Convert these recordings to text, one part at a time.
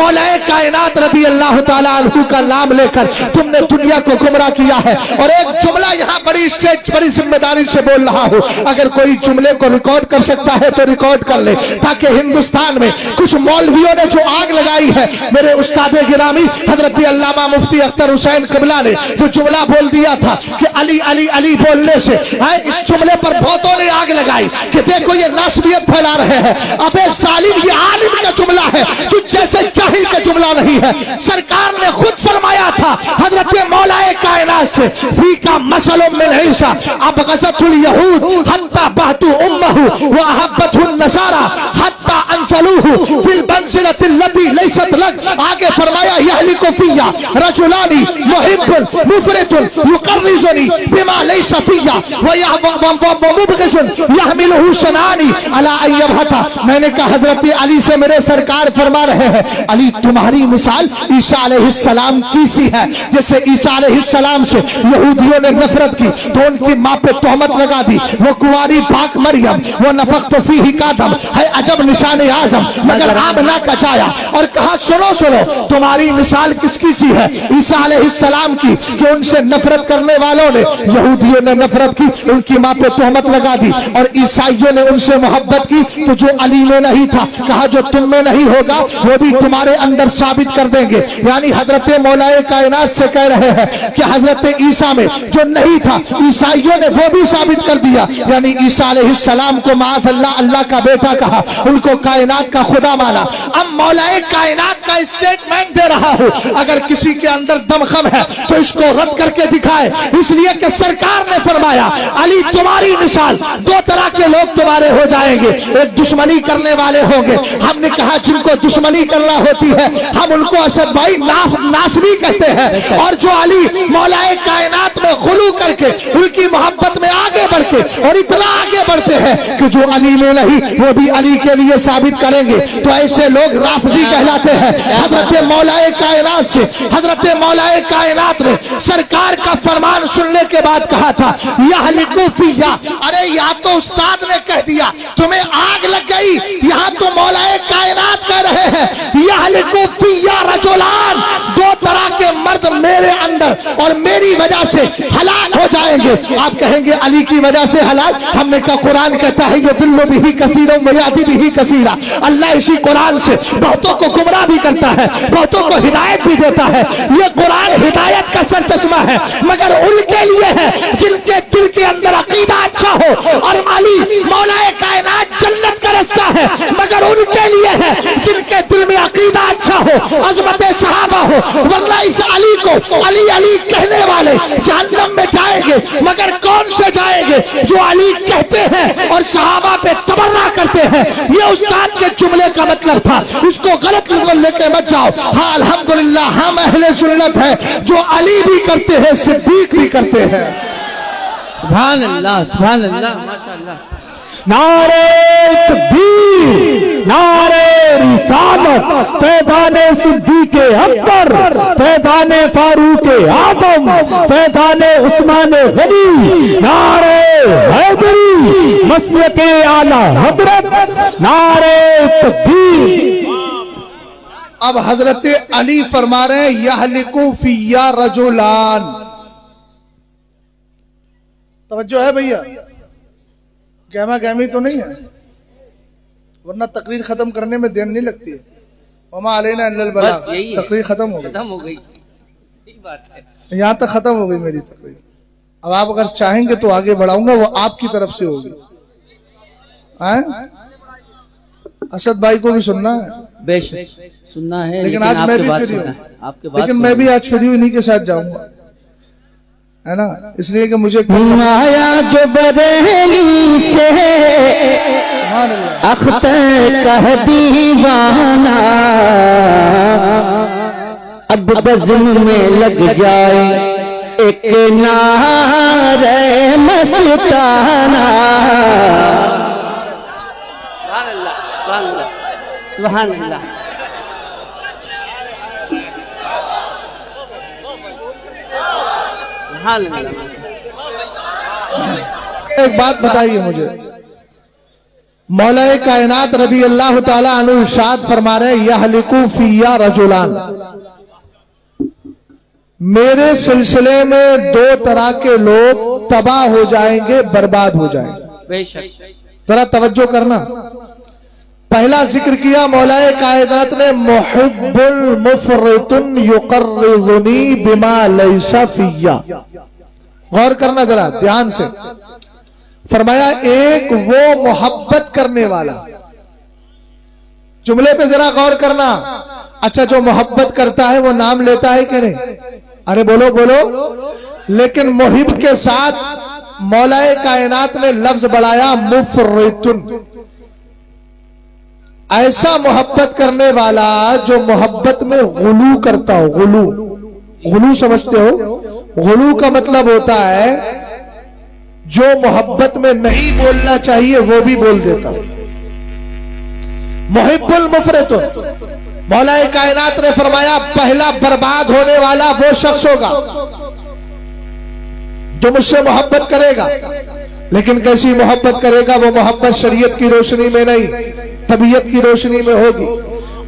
مولا کائنات رضی اللہ تعالیٰ عنہ کا نام لے کر تم نے دنیا کو گمراہ کیا ہے. اور ایک جملہ یہاں بڑی ذمہ داری سے بول رہا ہوں, اگر کوئی جملے کو ریکارڈ کر سکتا ہے تو ریکارڈ کر لے, تاکہ ہندوستان میں کچھ مولویوں نے جو آگ لگائی ہے, میرے استاد گرامی حضرت علامہ مفتی اختر حسین قبلہ نے جو جملہ بول دیا تھا کہ علی علی علی بولنے سے, اس جملے پر بہتوں نے آگ لگائی کہ دیکھو یہ ناسبیت پھیلا رہے ہیں. ابے ظالم, یہ عالم کا جملہ ہے, تجھ جیسے جاہل کا جملہ نہیں ہے. سرکار نے خود فرمایا تھا حضرت مولا کائنات سے, فیکا مثل من عیسیٰ ابغضته اليہود حتی بہتو امہ واحبته النصارى حتی انزلوه فی المنزلة التي لیست لک. آگے فرمایا یہلک فیا رجلان محب مفرط یقرزنی بما لیس فیا ومبغض یحملہ شنانی علی ان یبہتا. میں نے کہا حضرت علی سے میرے سرکار فرما رہے ہیں, علی تمہاری مثال عیسیٰ علیہ السلام کی سی ہے. جیسے عیسیٰ علیہ السلام سے یہودیوں نے نفرت کی تو ان کی ماں پہ تہمت لگا دی, وہ کنواری پاک مریم وہ نفخت فیہ کا دم ہے عجب نشان اعظم, مگر آمنہ کا جایا اور کہا سنو سنو تمہاری مثال کس کی سی ہے, عیسیٰ علیہ السلام کی, کہ ان سے نفرت کرنے والوں نے, یہودیوں نے نفرت کی, ان کی ماں پہ تہمت لگا دی, اور عیسائیوں نے ان سے محبت کی. تو جو علی میں نہیں تھا کہا جو تم میں نہیں ہوگا وہ بھی تمہارے اندر ثابت کر دیں گے. یعنی حضرت مولا کائنات سے کہہ رہے ہیں کہ حضرت عیسیٰ میں جو نہیں تھا عیسائیوں نے وہ بھی ثابت کر دیا. یعنی عیسیٰ علیہ السلام کو معاذ اللہ اللہ کا بیٹا کہا, ان کو کائنات کا خدا مانا. اب مولا کائنات کا اسٹیٹمنٹ دے رہا ہوں, اگر کسی کے اندر دمخم ہے تو اس کو رد کر کے دکھائے, اس لیے کہ سرکار نے فرمایا علی تمہاری مثال, دو طرح کے لوگ تمہارے ہو جائیں گے, ایک دشمنی کرنے والے ہوں گے. ہم نے کہا جن کو دشمنی کرنا ہوتی ہے ہم ان کو اسد بھائی ناسبی کہتے ہیں, اور جو علی مولا کائنات میں غلو کر کے ان کی محبت میں آگے بڑھ کے اور اتنا آگے بڑھتے ہیں کہ جو علی میں نہیں وہ بھی علی کے لیے ثابت کریں گے, تو ایسے لوگ رافضی کہلاتے ہیں. حضرت مولا کائنات سے حضرت مولا کائنات نے سرکار کا فرمان سننے کے بعد کہا تھا یہلکو فیا. ارے یا تو استاد نے کہہ دیا تمہیں آگ لگ گئی, یہاں تو مولا کائنات کہہ رہے ہیں یہلکو فیا رجلان, دو طرح کے مرد میرے اندر اور میری وجہ سے ہلاک ہو جائیں گے. آپ کہیں گے علی کی وجہ سے ہلاک, ہم نے کہا قرآن کہتا ہے یضل بہ کثیرا ویہدی بہ کثیرا. اللہ اسی قرآن سے بہتوں کو گمراہ بھی کرتا ہے, بہتوں کو ہدایت بھی دیتا ہے. یہ قرآن ہدایت کا سر چشمہ ہے, مگر ان کے لیے ہے جن کے دل کے اندر عقیدہ اچھا ہو. اور علی مولا کائنات جنت کا رستہ ہے, مگر ان کے لیے ہے جن کے دل میں عقیدہ اچھا ہو, عظمت صحابہ ہو. ورنہ اس علی کو علی علی کہنے والے جہنم میں جائیں گے, مگر کون سے جائیں گے؟ جو علی کہتے ہیں اور صحابہ پہ تبرہ کرتے ہیں. یہ استاد کے جملے کا مطلب تھا, اس کو غلط لے کے مت جاؤ. ہاں الحمدللہ ہم اہل سنت ہیں, جو علی بھی کرتے ہیں صدیق بھی کرتے ہیں. سبحان اللہ سبحان اللہ ماشاءاللہ. نعرہ تکبیر, نعرہ رسالت, فیضان صدیق اکبر, فیضان فاروق اعظم, فیضان عثمان غنی, نعرہ حیدری, مسلک اعلی حضرت, نعرہ تکبیر. اب حضرت علی فرما رہے ہیں یہلکو فیا رجلان. توجہ ہے بھیا, گہما گہمی تو نہیں ہے, ورنہ تقریر ختم کرنے میں دیر نہیں لگتی ہے. وما علینا الا البلاغ. تقریر ختم ہو گئی, یہاں تک ختم ہو گئی میری تقریر. اب آپ اگر چاہیں گے تو آگے بڑھاؤں گا, وہ آپ کی طرف سے ہوگی. اسد بھائی کو بھی سننا ہے, بے شک سننا ہے, لیکن آج میں بھی فری ہوں, لیکن میں بھی آج فری ہوں انہی کے ساتھ جاؤں گا, ہے نا, اس لیے کہ مجھے آیا جو بریلی سے اختر کا دیوانہ, اب بزم میں لگ جائے ایک نعرہ مستانہ. سبحان اللہ. ایک بات بتائیے مجھے, मौला कायनात रदी अल्लाह ताला अन्हु इरशाद फरमा रहे यहलिकु फिया रजुलान, मेरे सिलसिले में दो तरह के लोग तबाह हो जाएंगे, बर्बाद हो जाएंगे। बेशक। जरा तवज्जो करना। पहला जिक्र किया मौला कायनात ने मुहिब्बुल मुफरितुन युकर्रिजुनी बिमा लैसा फिया। गौर करना जरा ध्यान से। फरमाया एक वो मोहब्बत करने वाला, जुमले पे जरा गौर करना। अच्छा जो मोहब्बत करता है वो नाम लेता है कि नहीं? अरे बोलो बोलो। लेकिन मुहिब के साथ मौलाए कायनात ने लफ्ज बढ़ाया मुफरितुन, ऐसा मोहब्बत करने वाला जो मोहब्बत में गुलू करता हो। गुलू, गुलू समझते हो? गुलू का मतलब होता है जो मोहब्बत में नहीं बोलना चाहिए वो भी बोल देता है। मुहिब्बुल मुफरितुन, मौलाए कायनात ने फरमाया पहला बर्बाद होने वाला वो शख्स होगा जो मुझसे मोहब्बत करेगा। लेकिन कैसी मोहब्बत करेगा? वो मोहब्बत शरीयत की रोशनी में नहीं, तबीयत की रोशनी में होगी।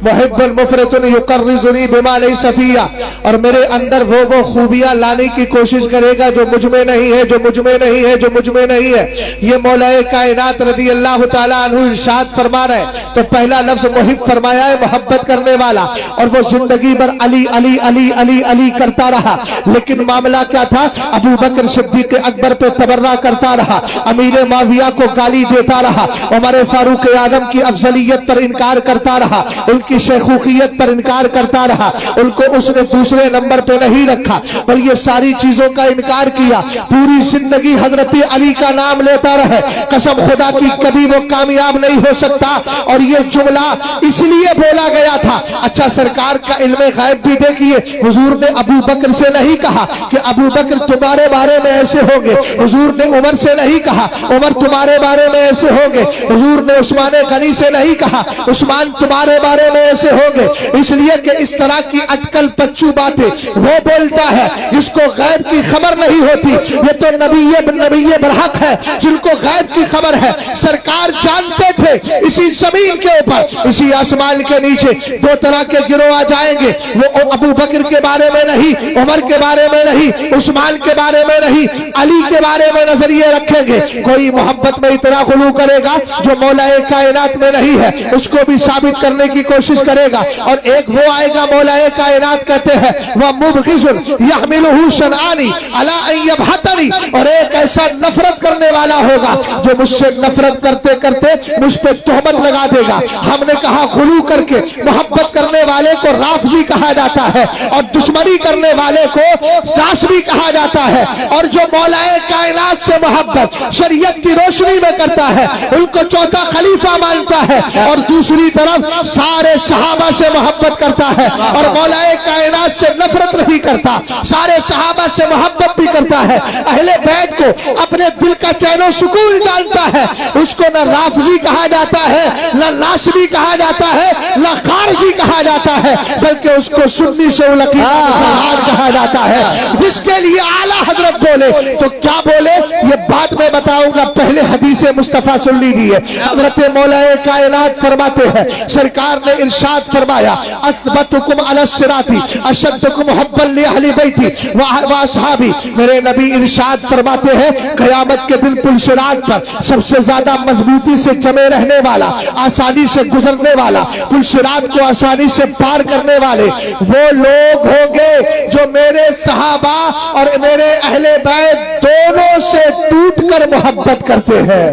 मुहिब्बुल मुफरितुन युकर्रिजुनी बिमा लैसा फिया, और मेरे अंदर वो खूबियां लाने की कोशिश करेगा जो मुझ में नहीं है, जो मुझ में नहीं है, जो मुझ में नहीं है। ये मौलाए कायनात रदी अल्लाह ताला अन्हु इरशाद फरमा रहे। तो पहला लफ्ज मुहिब फरमाया है, मोहब्बत करने वाला, और वो जिंदगी भर अली अली अली अली अली करता रहा। लेकिन मामला क्या था? अबू बकर सिद्दीक अकबर पे तबर्रा करता रहा, अमीर माविया को गाली देता रहा, उमर फारूक आजम की अफजलियत पर इनकार करता रहा, उनकी शेखुखियत पर इनकार करता रहा। उनको उसने दूसरे नंबर पे नहीं रखा, बल ये सारी चीजों का इनकार किया। पूरी जिंदगी हजरत अली का नाम लेता रहे। कसम खुदा की कभी वो कामयाब नहीं हो सकता। और ये जुमला इसलिए बोला गया था। अच्छा सरकार का इल्मे गैब भी देखिए, हुजूर ने अबू बकर से नहीं कहा कि अबू बकर तुम्हारे बारे में ऐसे होंगे। हुजूर ने उमर से नहीं कहा उमर तुम्हारे बारे में ऐसे होंगे। हुजूर ने उस्मान गनी से नहीं कहा उस्मान तुम्हारे बारे में ऐसे होंगे। इसलिए कि इस तरह की अटकल पच्चू बातें वो बोलता है जिसको गैब की खबर नहीं होती। ये तो नबी बरहक है जिनको गैब की खबर है। सरकार जानते थे इसी जमीन के ऊपर, इसी आसमान के नीचे दो तरह के गिरोह आ जाएंगे। वो अबू बकर के बारे में नहीं, उमर के बारे में नहीं, उस्मान के बारे में नहीं, अली के बारे में नजरिए रखेंगे। कोई मोहब्बत में इतना गुलू करेगा जो मौलाए कायनात में नहीं है, उसको भी साबित करने की कोशिश करेगा। और एक वो आएगा मौलाए कायनात कहते हैं वह मुबग़िज़ुन यहमिलुहु शनआनी अला अन यबहतनी, और एक ऐसा नफरत करने वाला होगा जो मुझसे नफरत करते करते मुझ पे तोहमत लगा देगा। हमने कहा गुलू करके मोहब्बत करने वाले को राफ़ज़ी कहा जाता है और दुश्मनी करने वाले को नासबी कहा जाता है। और जो मौलाए कायनात से मोहब्बत शरीयत की रोशनी में करता है उनको चौथा खलीफा मानता है, और दूसरी तरफ सारे सहाबा से मोहब्बत करता है और मौलाए कायनात से नफरत नहीं करता, सारे सहाबा से मोहब्बत भी करता है। अहले बैत को अपने दिल का चैनो सुकून जानता है, उसको न राफ़ज़ी कहा जाता है, न नासबी कहा जाता है, न खारजी कहा जाता है, बल्कि उसको सुन्नी से उलकी कहा जाता है। जिसके लिए आला हजरत बोले तो क्या बोले ये बाद में बताऊंगा, पहले हदीस मुस्तफा सुन लीजिए। हजरत मौलाए कायनात फरमाते हैं, सरकार ने इरशाद फरमाया अस्बतुकुम अला सिराती अशद्दुकुम हुब्बन लि अहली बैती व असहाबी। मेरे नबी इरशाद फरमाते हैं क़यामत के दिन पुल सिरात पर सबसे ज्यादा मजबूती से जमे रहने वाला, आसानी से गुजरने वाला, पुल सिरात को आसानी से पार करने वाले वो लोग होंगे जो मेरे सहाबा और मेरे अहले बैत दोनों से टूटकर मोहब्बत करते हैं।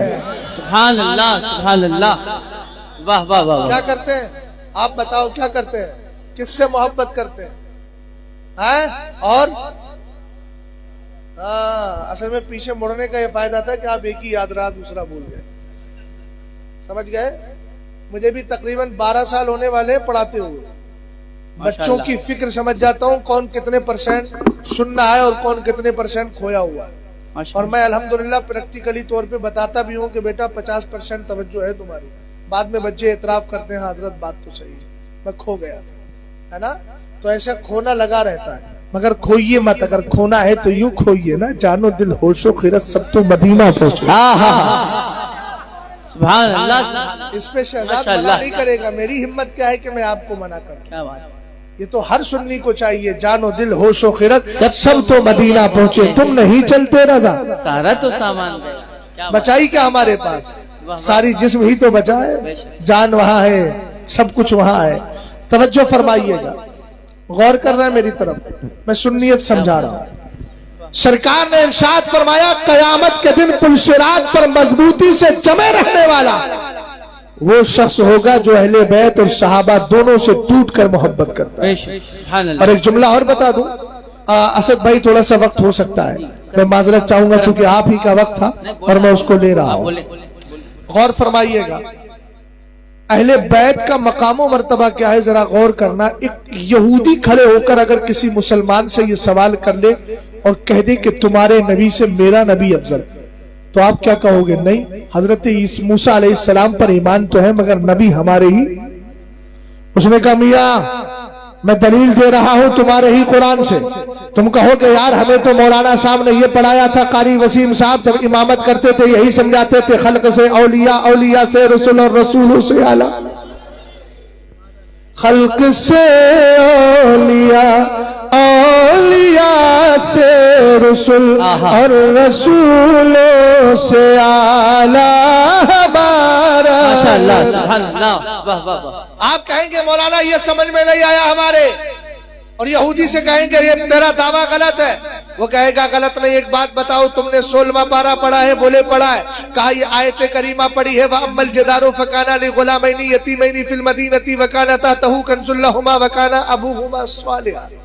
सुभान अल्लाह, सुभान अल्लाह, वाह वाह वाह। क्या करते हैं आप बताओ, क्या करते हैं? किससे मोहब्बत करते हैं? और असल में पीछे मुड़ने का ये फायदा था कि आप एक ही याद रहा दूसरा भूल गए। समझ गए? मुझे भी तकरीबन 12 साल होने वाले पढ़ाते हुए। बच्चों की फिक्र समझ जाता हूँ कौन कितने % सुनना है और कौन कितने % खोया हुआ है। और मैं अल्हम्दुलिल्लाह प्रैक्टिकली तौर पे बताता भी हूँ कि बेटा 50% तवज्जो है तुम्हारी। बाद में बच्चे एतराफ करते हैं हजरत बात तो सही है, मैं खो गया था, है ना? तो ऐसा खोना लगा रहता है, मगर खोइए मत। अगर खोना है तो यूं खोइए ना, जानो दिल होशो खिरत सब तो मदीना पहुंचो। سبحان اللہ اس پہ شہزاد ماشاء منع اللہ۔ نہیں کرے گا. میری ہمت کیا ہے کہ میں آپ کو منع کروں. کیا بات ہے. یہ تو ہر سنی کو چاہیے. جان و دل ہوش و خرد سب تو مدینہ پہنچے. تم نہیں چلتے رضا. سارا تو سامان گیا. کیا بات. بچائی کیا ہمارے پاس؟ ساری جسم ہی تو بچا ہے. جان وہاں ہے, سب کچھ وہاں ہے. توجہ فرمائیے گا, غور کر رہا ہے میری طرف, میں سنیت سمجھا رہا ہوں. سرکار نے ارشاد فرمایا قیامت کے دن پلسرات پر مضبوطی سے جمے رہنے والا وہ شخص ہوگا جو اہل بیت اور صحابہ دونوں سے ٹوٹ کر محبت کرتا ہے. بے شک. سبحان اور اللہ. ایک جملہ اور بتا دوں, اسد بھائی تھوڑا سا وقت ہو سکتا ہے, میں معذرت چاہوں گا چونکہ آپ ہی کا وقت تھا اور میں اس کو لے رہا ہوں. بولے. غور فرمائیے گا, اہل بیت کا مقام و مرتبہ کیا ہے ذرا غور کرنا. ایک یہودی کھڑے ہو کر اگر کسی مسلمان سے یہ سوال کر لے اور کہہ دے کہ تمہارے نبی سے میرا نبی افضل, تو آپ کیا کہو گے؟ نہیں, حضرت موسیٰ علیہ السلام پر ایمان تو ہے مگر نبی ہمارے ہی. اس نے کہا میاں میں دلیل دے رہا ہوں تمہارے ہی قرآن سے. تم کہو کہ یار ہمیں تو مولانا صاحب نے یہ پڑھایا تھا, قاری وسیم صاحب جب امامت کرتے تھے یہی سمجھاتے تھے خلق سے اولیاء, اولیاء سے رسول اور رسولوں سے اعلیٰ. خلق سے اولیاء, اولیاء سے رسول اور رسولوں سے اعلیٰ ہمارا. ماشاء اللہ. سبحان اللہ. واہ واہ واہ. آپ کہیں گے مولانا یہ سمجھ میں نہیں آیا ہمارے, اور یہودی سے کہیں گے یہ تیرا دعویٰ غلط ہے. وہ کہے گا غلط نہیں, ایک بات بتاؤ, تم نے 16واں پارہ پڑھا ہے؟ بولے پڑھا ہے. کہا یہ آیت کریمہ پڑھی ہے وَأَمَّا الْجِدَارُ فَكَانَ لِغُلَامَيْنِ يَتِيمَيْنِ فِي الْمَدِينَةِ وَكَانَ تَحْتَهُ كَنْزٌ لَهُمَا وَكَانَ أَبُوهُمَا صَالِحًا.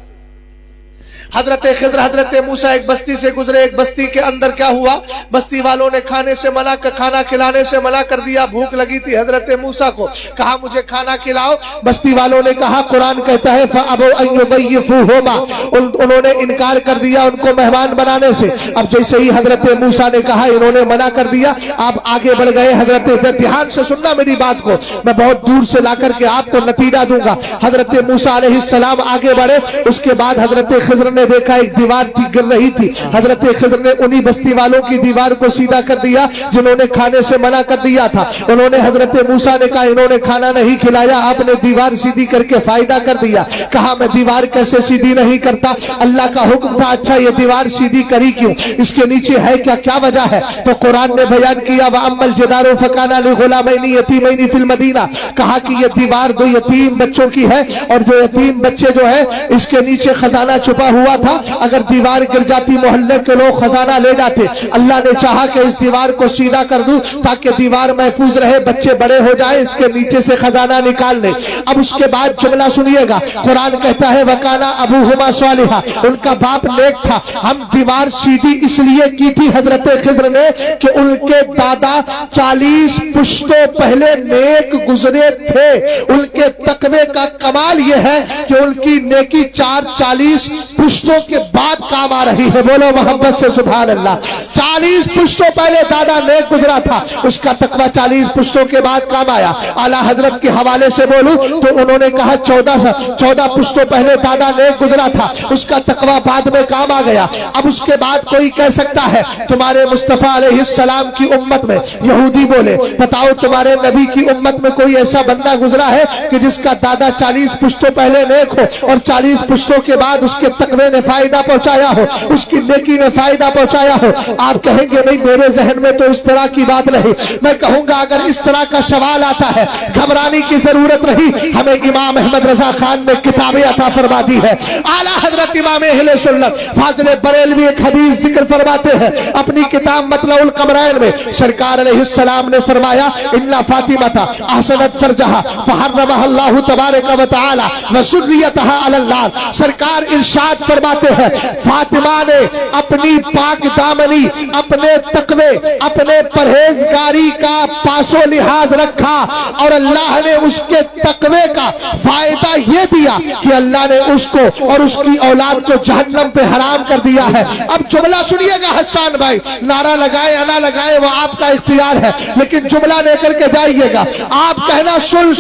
حضرت خضر حضرت موسیٰ ایک بستی سے گزرے, ایک بستی کے اندر کیا ہوا, بستی والوں نے کھانے سے منع, کھانا کھلانے سے منع کر دیا. بھوک لگی تھی حضرت موسیٰ کو, کہا مجھے کھانا کھلاؤ. بستی والوں نے کہا, قرآن کہتا ہے فَأَبَوْا أَن يُضَيِّفُوهُمَا, انہوں نے انکار کر دیا ان کو مہمان بنانے سے. اب جیسے ہی حضرت موسیٰ نے کہا انہوں نے منع کر دیا, آپ آگے بڑھ گئے. حضرت, دھیان سے سننا میری بات کو, میں بہت دور سے لا کر کے آپ کو نتیجہ دوں گا. حضرت موسیٰ علیہ السلام آگے بڑھے. اس کے بعد حضرت خضر نے دیکھا ایک دیوار گر رہی تھی. حضرت خضر نے انہی بستی والوں کی دیوار کو سیدھا کر دیا جنہوں نے کھانے سے منع کر دیا تھا. انہوں نے حضرت موسیٰ نے کہا انہوں نے کھانا نہیں کھلایا, آپ نے دیوار سیدھی کر کے فائدہ کر دیا. کہا میں دیوار کیسے سیدھی نہیں کرتا, اللہ کا حکم تھا. اچھا یہ دیوار سیدھی کری کیوں, اس کے نیچے ہے کیا وجہ ہے؟ تو قرآن نے بیان کیا وَأَمَّا الْجِدَارُ فَكَانَ لِغُلَامَيْنِ يَتِيمَيْنِ فِي الْمَدِينَةِ, کہا کہ یہ دیوار دو یتیم بچوں کی ہے, اور جو یتیم بچے جو ہے اس کے نیچے خزانہ چھپا ہوا تھا. اگر دیوار گر جاتی محلے کے لوگ خزانہ لے جاتے. اللہ نے چاہا کہ اس دیوار کو سیدھا کر دوں تاکہ دیوار محفوظ رہے, بچے بڑے ہو جائیں اس کے نیچے سے خزانہ نکال لیں. اب اس کے بعد جملہ سنیے گا, قرآن کہتا ہے وَكَانَ أَبُوهُمَا صَالِحًا, ان کا باپ نیک تھا. ہم دیوار سیدھی اس لیے کی تھی حضرت خضر نے کہ ان کے دادا 40 پشتوں پہلے نیک گزرے تھے. ان کے تقوی کا کمال یہ ہے کہ ان کی نیکی 40 پشتوں کے بعد کام آ رہی ہے. بولو محبت سے سبحان اللہ. 40 پشتوں پہلے دادا نیک گزرا تھا, اس کا تقوی 40 پشتوں کے بعد کام آیا. اعلیٰ حضرت کے حوالے سے بولوں تو انہوں نے کہا 14 پشتوں پہلے دادا نیک گزرا تھا, اس کا تقوی بعد میں کام آ گیا. اب اس کے بعد کوئی کہہ سکتا ہے تمہارے مصطفیٰ علیہ السلام کی امت میں, یہودی بولے بتاؤ تمہارے نبی کی امت میں کوئی ایسا بندہ گزرا ہے کہ جس کا دادا 40 پشتوں پہلے نیک ہو اور 40 پشتوں کے بعد اس کے تقوی نے فائدہ پہنچایا ہو, اس کی نیکی نے فائدہ پہنچایا ہو؟ آپ کہیں گے نہیں میرے ذہن میں تو اس طرح کی بات نہیں. میں کہوں گا اگر اس طرح کا سوال آتا ہے گھبرانے کی ضرورت نہیں, ہمیں امام احمد رضا خان نے کتابیں عطا فرما دی ہے. اعلیٰ حضرت امام اہل سنت فاضل بریلوی ایک حدیث ذکر فرماتے ہیں اپنی کتاب مطلع القمرین میں. سرکار علیہ السلام نے فرمایا ان فاطمہ احسنت فرجہا فحرمہا اللہ تبارک و تعالی وسریتہا علی النار. سرکار ارشاد فرماتے ہیں فاطمہ نے اپنی پاک دامنی, اپنے تقوی, اپنے پرہیزگاری کا پاس و لحاظ رکھا اور اللہ نے اس کے تقوی کا فائدہ یہ دیا کہ اللہ نے اس کو اور اس کی اولاد کو جہنم پہ حرام کر دیا ہے. اب جملہ سنیے گا حسان بھائی, نعرہ لگائے یا نہ لگائے وہ آپ کا اختیار ہے, لیکن جملہ لے کر کے جائیے گا. آپ کہنا سن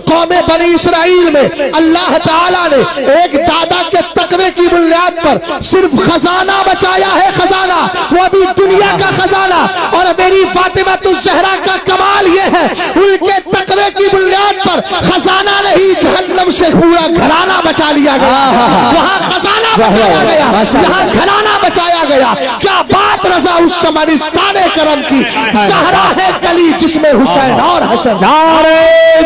قوم بنی اسرائیل میں اللہ تعالیٰ نے ایک دادا کے تقوی کی بنیاد پر صرف خزانہ بچایا ہے, خزانہ, وہ بھی دنیا کا خزانہ. اور میری فاطمہ الزہرا کا کمال یہ हैं उनके तकवे की बुनियाद पर खजाना नहीं जहन्नम से पूरा घराना बचा लिया गया। वहां खजाना बचाया गया, यहाँ घराना बचाया गया। क्या बात रजा उस चमनिस्तान करम की, सहरा है कली जिसमें हुसैन और हसन। नारे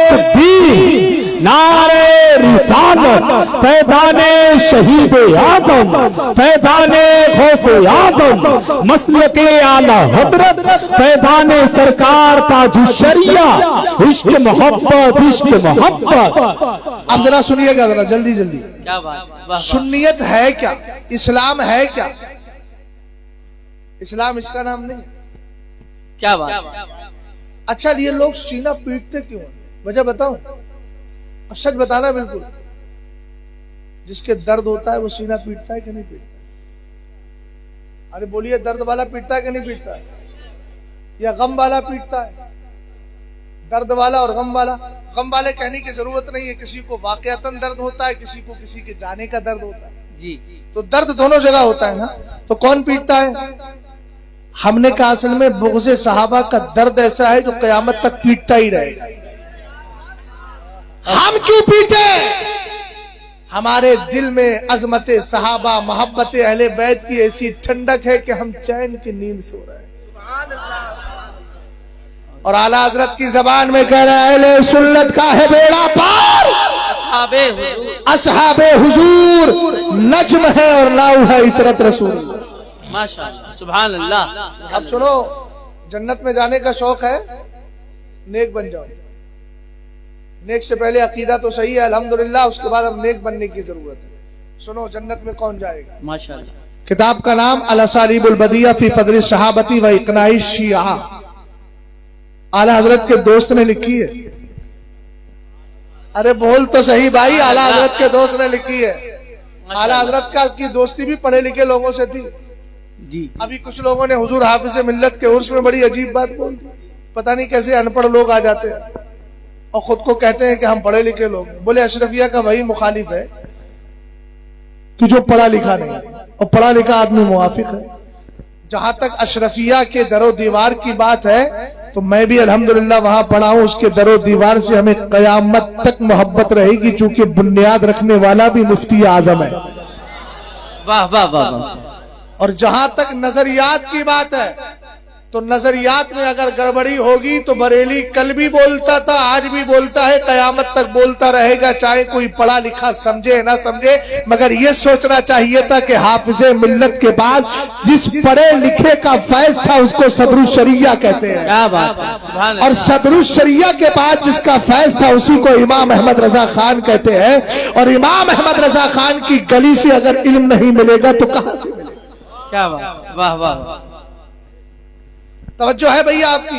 तकबीर, नारे रिसालत, फैदाने शहीद आजम, फैदाने गौसे आजम, मसलके आला हजरत, फैदाने सरकार ताज शरिया, इश्क मोहब्बत, इश्क मोहब्बत। अब जरा सुनिएगा जरा जल्दी जल्दी। क्या बात, वाह, सुन्नियत है क्या, इस्लाम है क्या? इस्लाम इसका नाम नहीं। क्या बात। अच्छा ये लोग सीना पीटते क्यों? वजह बताऊं? अब सच बताना बिल्कुल। जिसके दर्द होता है वो सीना पीटता है कि नहीं पीटता? अरे बोलिए, दर्द वाला पीटता है कि नहीं पीटता है? या गम वाला पीटता है? दर्द वाला और गम वाला। गम वाले कहने की जरूरत नहीं है, किसी को वाकयातन दर्द होता है, किसी को किसी के जाने का दर्द होता है। जी, तो दर्द दोनों जगह होता है ना। तो कौन पीटता है? हमने कहा असल में बुग़्ज़े सहाबा का दर्द ऐसा है जो कयामत तक पीटता ही रहेगा। हम क्यों पीटे? हमारे दिल में अजमते सहाबा, मोहब्बत अहले बैत की ऐसी ठंडक है कि हम चैन की नींद सो रहे हैं। और आला हजरत की जबान में कह रहे हैं, अहले सुन्नत का है बेड़ा पार, असहाबे हुजूर नज्म है और नाउ है इतरत रसूल। माशाअल्लाह, सुभान अल्लाह। अब सुनो, जन्नत में जाने का शौक है, नेक बन जाओ। नेक से पहले अकीदा तो सही है अल्हम्दुलिल्लाह, उसके बाद अब नेक बनने की जरूरत है। सुनो, जन्नत में कौन जाएगा? माशाअल्लाह। किताब का नाम अल असालीबुल बदिया फी फदल सहाबती व इकनाई शिया, आला हजरत के दोस्त ने लिखी है। अरे बोल तो सही भाई, आला हजरत के दोस्त ने लिखी है। आला हजरत का की दोस्ती भी पढ़े लिखे लोगों से थी जी। अभी कुछ लोगों ने हुजूर हाफिज़ मिल्लत के उर्स में बड़ी अजीब बात बोल दी। पता नहीं कैसे अनपढ़ लोग आ जाते हैं और खुद को कहते हैं कि हम पढ़े लिखे लोग। बोले अशरफिया का वही मुखालिफ है कि जो पढ़ा लिखा नहीं, और पढ़ा लिखा आदमी मुवाफिक है। जहां तक अशरफिया के दरो दीवार की बात है तो मैं भी अल्हम्दुलिल्लाह वहां पढ़ा हूं। उसके दरो दीवार से हमें कयामत तक मोहब्बत रहेगी, क्योंकि बुनियाद रखने वाला भी मुफ्ती आजम है। वाह वाह वाह वाह। और जहां तक नजरियात की बात है तो नजरियात में अगर गड़बड़ी होगी तो बरेली कल भी बोलता था, आज भी बोलता है, कयामत तक बोलता रहेगा, चाहे कोई पढ़ा लिखा समझे ना समझे। मगर यह सोचना चाहिए था कि हाफिज़े मिल्लत के बाद जिस पढ़े लिखे का फैज था उसको सदरुश शरिया कहते हैं। क्या बात है, सुभान और सदरुश शरिया के बाद जिसका फैज था उसी को इमाम अहमद रजा खान कहते हैं। और इमाम अहमद रजा खान की गली से अगर इल्म नहीं मिलेगा तो कहां से मिलेगा? क्या बात, वाह वाह। तवज्जो है भैया आपकी।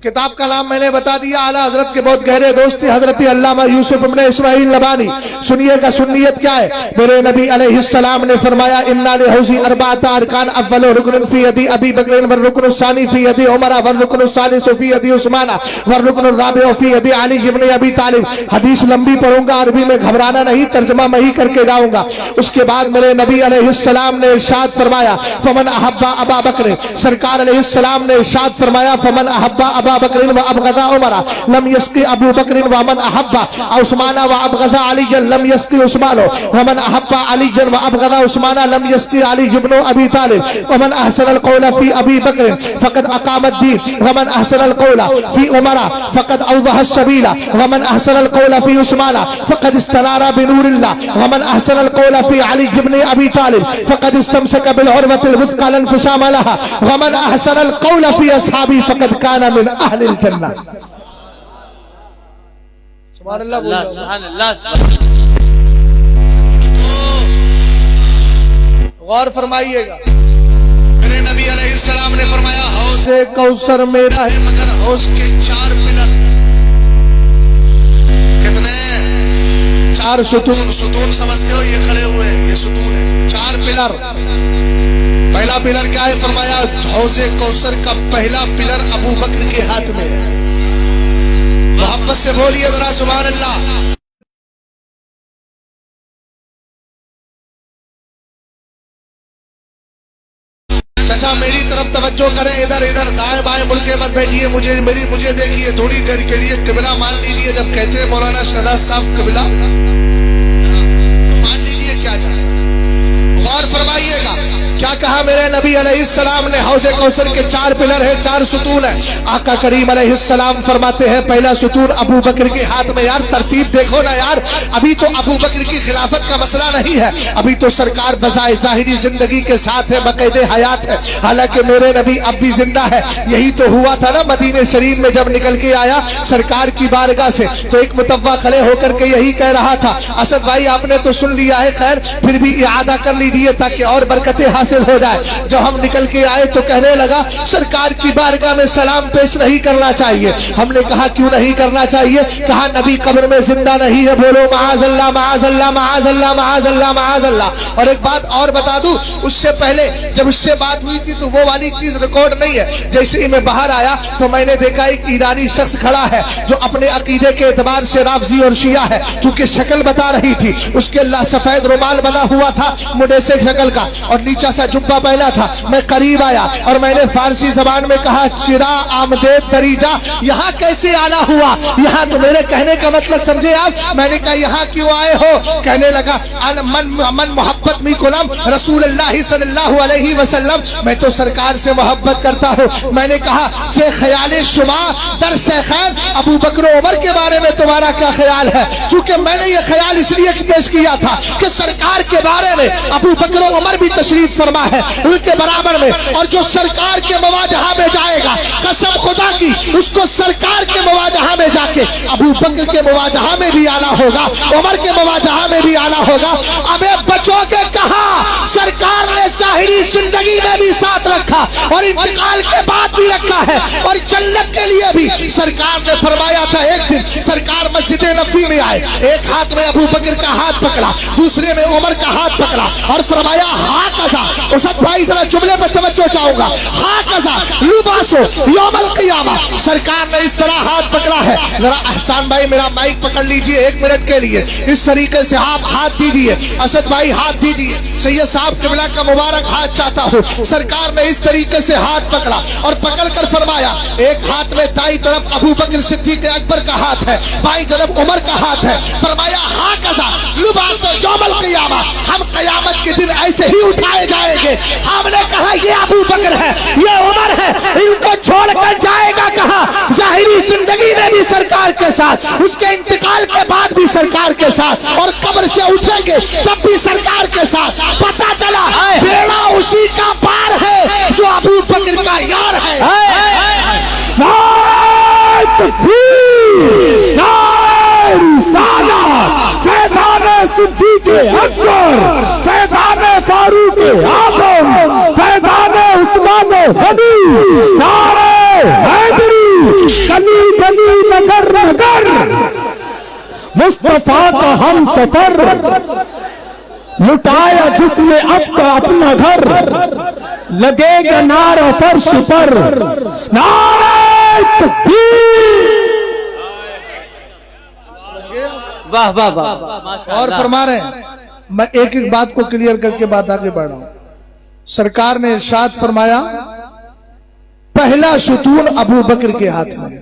किताब का नाम मैंने बता दिया, आला हजरत के बहुत गहरे दोस्त थे हजरत अल्लामा यूसुफ इब्न इस्माइल लबानी। सुनिएगा सुन्नियत क्या है। मेरे नबी अलैहिस्सलाम ने फरमाया, इन्ना लिहौज़ी अर्बाअता अरकान, अव्वलु रुकनुन फी यदी अबी बकर व रुकनु सानी फी यदी उमर व रुकनु सालिसु फी यदी उस्मान व रुकनु राबिउ फी यदी अली इब्न अबी तालिब। हदीस लंबी पढ़ूंगा, अरबी में घबराना नहीं, तर्जुमा मैं ही करके जाऊंगा। उसके बाद मेरे नबी अलैहिस्सलाम ने इरशाद फरमाया, फमन अहब्बा अबा बकर, सरकार अलैहिस्सलाम ने इरशाद फरमाया, फमन अहब्बा अबा बकर व अबगज़ा उमर लम यस्क़ी अबू बकर व मन अहब्बा उस्मान व अबगज़ा अली लम यस्क़ी उस्मान व मन अहब्बा अली व अबगज़ा उस्मान लम यस्क़ी अली इब्न अबी तालिब व मन अहसन अल क़ौल फी अबी बकर फ़क़द अक़ाम अद-दीन व मन अहसन अल क़ौल फी उमर फ़क़द अवज़ह अस-सबीला व मन अहसन अल क़ौल फी उस्मान फ़क़द इस्तनारा बिनूरिल्लाह व मन अहसन अल क़ौल फी अली इब्न अबी तालिब फ़क़द इस्तमसक बिल उर्वतिल वुथक़ा ला इंफ़िसाम लहा व मन अहसन अल क़ौल फी असहाबी फ़क़द काना मिन अहलिल जन्नह। सुभान अल्लाह, सुभान अल्लाह। गौर फरमाइएगा। मेरे नबी अलैहिस्सलाम ने फरमाया, हौज़े कौसर मेरा है मगर हौज़ के 4 पिलर। कितने? 4 सुतून। सुतून समझते हो, ये खड़े हुए ये सुतून है। 4 पिलर। पहला पिलर क्या है? फरमाया हौज़े कौसर का पहला पिलर अबू बकर के हाथ में है। मोहब्बत से बोलिए जरा सुभान अल्लाह। चाचा मेरी तरफ तवज्जो करें, इधर इधर दाएं बाएं मुड़के मत बैठिए, मुझे देखिए थोड़ी देर के लिए, किबला मान लीजिए। जब कहते हैं मौलाना शहनाज साहब किबला, मान लीजिए क्या चाहते हैं, गौर फरमाइएगा क्या कहा मेरे नबी अलैहिस्सलाम ने। हौज़े कौसर के 4 पिलर है, 4 सुतून है। आका करीम अलैहिस्सलाम फरमाते हैं पहला सुतून अबू बकर के हाथ में। यार तरतीब देखो ना यार, अभी तो अबू बकर की खिलाफत का मसला नहीं है, अभी तो सरकार बजाए जाहिरी जिंदगी के साथ है, बकायदे हयात है। हालांकि मेरे नबी अब भी जिंदा है। यही तो हुआ था ना मदीने शरीफ में, जब निकल के आया सरकार की बारगाह से तो एक मुतव्वा खड़े होकर के यही कह रहा था, असद भाई आपने तो सुन लिया है, खैर फिर भी इआदा कर लीजिए ताकि और बरकतें हासिल हो जाए। जब हम निकल के आए तो कहने लगा सरकार की बारगाह में सलाम पेश नहीं करना चाहिए। हमने कहा क्यों नहीं करना चाहिए? कहा नबी कब्र में जिंदा नहीं है, बोलो माअज़ल्लाह माअज़ल्लाह माअज़ल्लाह माअज़ल्लाह माअज़ल्लाह। और एक बात और बता दूं, उससे पहले जब उससे बात हुई थी तो वो वाली चीज रिकॉर्ड नहीं है। जैसे ही मैं बाहर आया तो मैंने देखा एक ईरानी शख्स खड़ा है जो अपने अकीदे के एतबार से राफ़ज़ी और शिया है, चूंकि शक्ल बता रही थी, उसके अल्लाह सफेद रुमाल बना हुआ था मुंडे से शक्ल का और नीचा सा जुब्बा पहना था। मैं करीब आया और मैंने फारसी जबान में कहा चिरा आमदे तरीजा, यहाँ कैसे आना हुआ? यहाँ तो मेरे कहने का मतलब समझे आप? मैंने कहा यहाँ क्यों आए हो? कहने लगा मन मोहब्बत मी कुलम रसूलुल्लाह सल्लल्लाहु अलैहि वसल्लम, मैं तो सरकार से मोहब्बत करता हूँ। मैंने कहा चे ख्याल शुमा दर शेखैन अबू बकर उमर के बारे में तुम्हारा क्या ख्याल है? चूंकि मैंने ये ख्याल इसलिए पेश किया था कि सरकार के बारे में अबू बकर उमर भी तशरीफ फरमा है उनके बराबर में, और जो सरकार के मवाजहा में जाएगा कसम खुदा की उसको सरकार के मवाजहा में जाके अबू बकर के मवाजहा में भी आना होगा, उमर के मवाजहा में भी आना होगा। अबे बचोगे कहाँ? सरकार ने ज़ाहिरी जिंदगी में भी साथ रखा और इंतकाल के बाद भी रखा है, और जन्नत के लिए भी सरकार ने फरमाया था। एक दिन सरकार मस्जिद नबवी में आए, एक हाथ में अबू बकर का हाथ पकड़ा, दूसरे में उमर का हाथ पकड़ा और फरमाया हाँ कज़ा। उसद भाई जरा जुमले पर तवज्जो चाहूंगा, हाँ कज़ा लुबासो यौमल क़ियामा। सरकार ने इस तरह हाथ पकड़ा है। जरा अहसान भाई मेरा माइक पकड़ लीजिए 1 मिनट के लिए, इस तरीके से आप हाथ दीजिए। असद भाई हाथ दीजिए। सैयद साहब किबला का मुबारक हाथ चाहता हूँ। सरकार ने इस तरीके से हाथ पकड़ा और पकड़ कर फरमाया, एक हाथ में दाई तरफ अबू बकर सिद्दीक़ अकबर का हाथ है, बाई तरफ उमर का हाथ है। फरमाया हाँ कज़ा लुबासो यौमल क़ियामा, हम क़यामत के दिन ऐसे ही उठाए जाएंगे। हमने कहा ये अबू बकर है, ये उमर है, इनको छोड़कर जाएगा कहाँ? ज़ाहिरी जिंदगी में भी सरकार के साथ, उसके इंतकाल के बाद भी सरकार के साथ, और कब्र से उठेंगे तब भी सरकार के साथ। पता चला बेड़ा उसी का पार है जो अबू बकर का यार है। नारे तकबीर, नारे रिसालत, फैज़ान सिद्दीक़ अकबर, फैज़ान फारूक आज़म, फैज़ान उस्मान गनी, नारे हैदरी, गली गली नगर नगर, मुस्तफा का हम सफर, लुटाया जिसने अब का अपना घर, लगेगा नारा फर्श पर, नारे तकबीर। वाह वाह वाह। और फरमा रहे हैं, मैं एक एक बात को क्लियर करके बात आगे बढ़ रहा हूं। सरकार ने इरशाद फरमाया पहला सुतून अबू बकर के हाथ में,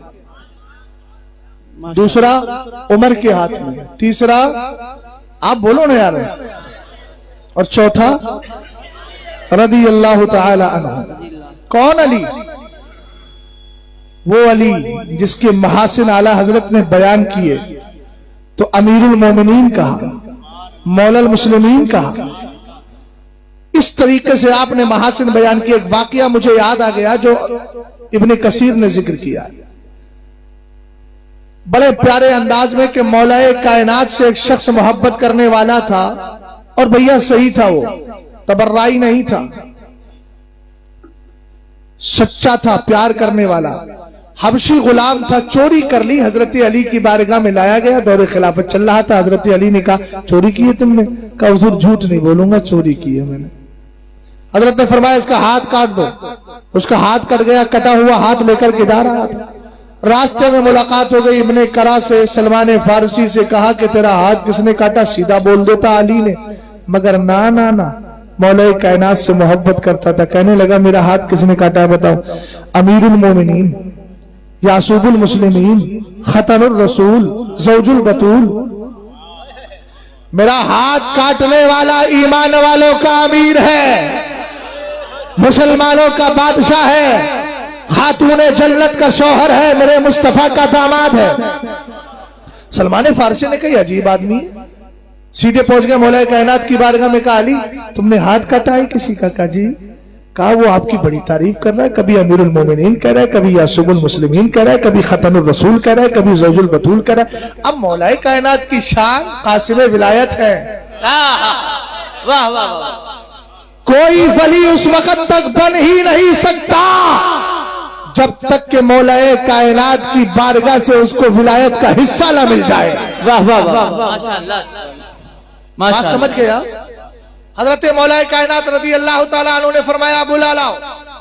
दूसरा उमर के हाथ में, तीसरा आप बोलो ना यार, और चौथा रदी अल्लाह ताला अन्हु। कौन अली? वो अली जिसके महासिन आला हजरत ने बयान किए तो अमीरुल मोमिनीन कहा, मौलल मुस्लिमीन कहा। इस तरीके से आपने महासिन बयान किया। एक वाकया मुझे याद आ गया जो इब्ने कसीर ने जिक्र किया बड़े प्यारे अंदाज में कि मौलाए कायनात से एक शख्स मोहब्बत करने वाला था, और भैया सही था, वो तबर्राई नहीं था, सच्चा था, प्यार करने वाला। हबशी गुलाम था, चोरी कर ली, हजरत अली की बारगाह में लाया गया, दौरे खिलाफत चल रहा था। हजरत अली ने कहा चोरी की है तुमने? कहा हुजूर झूठ नहीं बोलूंगा, चोरी की है मैंने। हजरत ने फरमाया इसका हाथ काट दो। उसका हाथ कट गया, कटा हुआ हाथ लेकर के जा रहा था। रास्ते में मुलाकात हो गई इब्ने करा से। सलमान फारसी से कहा कि तेरा हाथ किसने काटा? सीधा बोल देता अली ने, मगर ना ना ना, मौला कायनात से मोहब्बत करता था। कहने लगा मेरा हाथ किसने काटा है बताओ? अमीरुल मोमिनीन, यासूबुल मुस्लिमीन, खतनुर रसूल, ज़ौजुल बतूल। मेरा हाथ काटने वाला ईमान वालों का अमीर है, मुसलमानों का बादशाह है, खातूने जन्नत का शौहर है, मेरे मुस्तफा का दामाद है। सलमान फारसी ने कही अजीब आदमी, सीधे पहुंच गए मौला कायनात की बारगाह में। कहा अली तुमने हाथ काटा है किसी का? कहा जी। कहा वो आपकी बड़ी तारीफ कर रहा है, कभी अमीरुल मोमिनीन कह रहा है, कभी यासूबुल मुस्लिमीन कह रहा है, कभी खतनुर रसूल कह रहा है, कभी ज़ौजुल बतूल कह रहा है। अब मौला कायनात की शान कासिम विलायत है। वाह वाह वाह। कोई वली उस वक्त तक बन ही नहीं सकता जब तक के मौलाए कायनात की बारगाह से उसको विलायत का हिस्सा ना मिल जाए। वाह वाह वाह, माशाअल्लाह बात समझ गया? हजरत मौलाए कायनात रज़ी अल्लाह ताला अन्हु ने फरमाया बुला लाओ।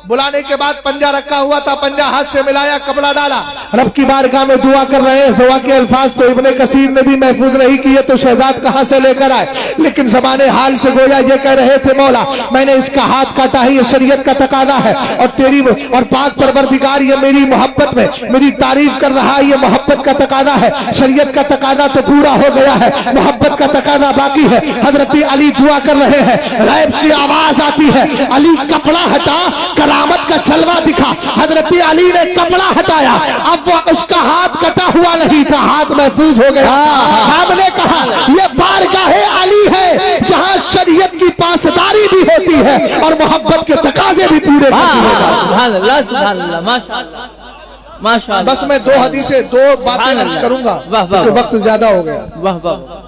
बुलाने के बाद पंजा रखा हुआ था, पंजा हाथ से मिलाया, कपड़ा डाला, रब की बारगाह में दुआ कर रहे हैं। दुआ के अल्फाज तो इब्ने कसीर ने भी महफूज नहीं किए, तो शहजाद कहां से लेकर आए, लेकिन ज़बाने हाल से गोया ये कह रहे थे मौला मैंने इसका हाथ काटा है, ये शरीयत का तकादा है, और तेरी और पाक परवरदिगार ये मेरी मोहब्बत में मेरी तारीफ कर रहा है, ये मोहब्बत का तकादा है। शरीयत का तकादा तो पूरा हो गया है, मोहब्बत का तकादा बाकी है। हजरत अली दुआ कर रहे हैं, गैब से आवाज आती है अली कपड़ा हटा, करामत का जलवा दिखा। हजरत अली ने कपड़ा हटाया, अब वो उसका हाथ कटा हुआ नहीं था, हाथ महफूज हो गया। हमने कहा ये बारगाह अली है जहां शरीयत की पासदारी भी होती है और मोहब्बत के तकाजे भी पूरे होते हैं। सुभान अल्लाह सुभान अल्लाह, माशाअल्लाह माशाअल्लाह। बस मैं दो हदीसें दो बातें अर्ज करूंगा क्योंकि वक्त ज्यादा हो गया। वाह वाह।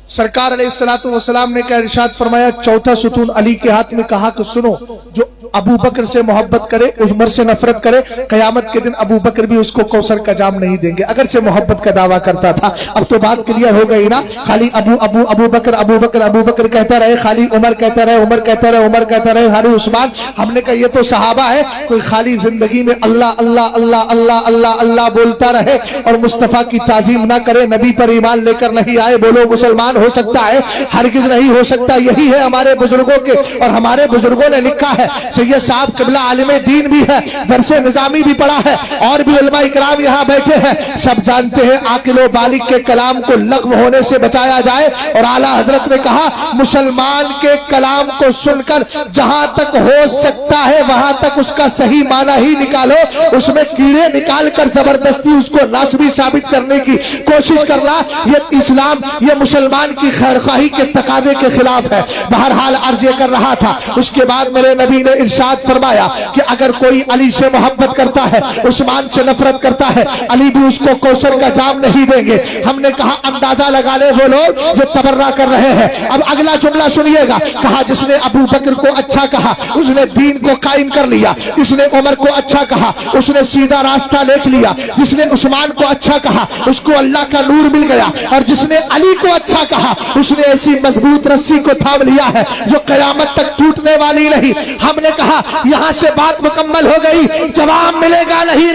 सरकार अलैहिस्सलातु वस्सलाम ने क्या इरशाद फरमाया, चौथा सुतून अली के हाथ में, कहा कि सुनो जो अबू बकर से मोहब्बत करे, उमर से नफरत करे, कयामत के दिन अबू बकर भी उसको कौसर का जाम नहीं देंगे, अगर से मोहब्बत का दावा करता था। अब तो बात क्लियर हो गई ना, खाली अबू बकर कहता रहे, खाली उमर कहता रहे, उमर कहता रहे, उमर कहता रहे, खाली उस्मान। हमने कहा ये तो सहाबा है, कोई खाली जिंदगी में अल्लाह अल्लाह अल्लाह अल्लाह अल्लाह अल्लाह बोलता रहे और मुस्तफा की ताजीम ना करे, नबी पर ईमान लेकर नहीं आए, बोलो मुसलमान हो सकता है? हरगिज नहीं हो सकता। यही है हमारे बुजुर्गों के, और हमारे बुजुर्गों ने लिखा है, सैयद साहब किबला आलिमे दीन भी है, दरसे निजामी भी पढ़ा है, और भी उलमा इकराम यहाँ बैठे हैं, सब जानते हैं आकिलो बालिग के कलाम को लग़्व होने से बचाया जाए। और आला हजरत ने कहा मुसलमान के कलाम को सुनकर जहां तक हो सकता है वहां तक उसका सही माना ही निकालो, उसमें कीड़े निकाल कर जबरदस्ती उसको नासबी साबित करने की कोशिश करना, ये इस्लाम, ये मुसलमान की खैरखाही के तकादे के खिलाफ है। बहरहाल अर्ज ये कर रहा था, उसके बाद मेरे नबी ने इरशाद फरमाया कि अगर कोई अली से मोहब्बत करता है, उस्मान से नफरत करता है, अली भी उसको कौसर का जाम नहीं देंगे। हमने कहा अंदाजा लगा ले वो लोग जो तबर्रा कर रहे हैं। अब अगला जुमला सुनिएगा, कहा जिसने अबू बकर को अच्छा कहा उसने दीन को कायम कर लिया, जिसने उमर को अच्छा कहा उसने सीधा रास्ता देख लिया, जिसने उस्मान को अच्छा कहा उसको अल्लाह का नूर मिल गया, और जिसने अली को अच्छा कहा उसने ऐसी मजबूत रस्सी को थाम लिया है जो कयामत तक टूटने वाली नहीं। हमने कहा यहां से बात मुकम्मल हो गई, जवाब मिलेगा नहीं।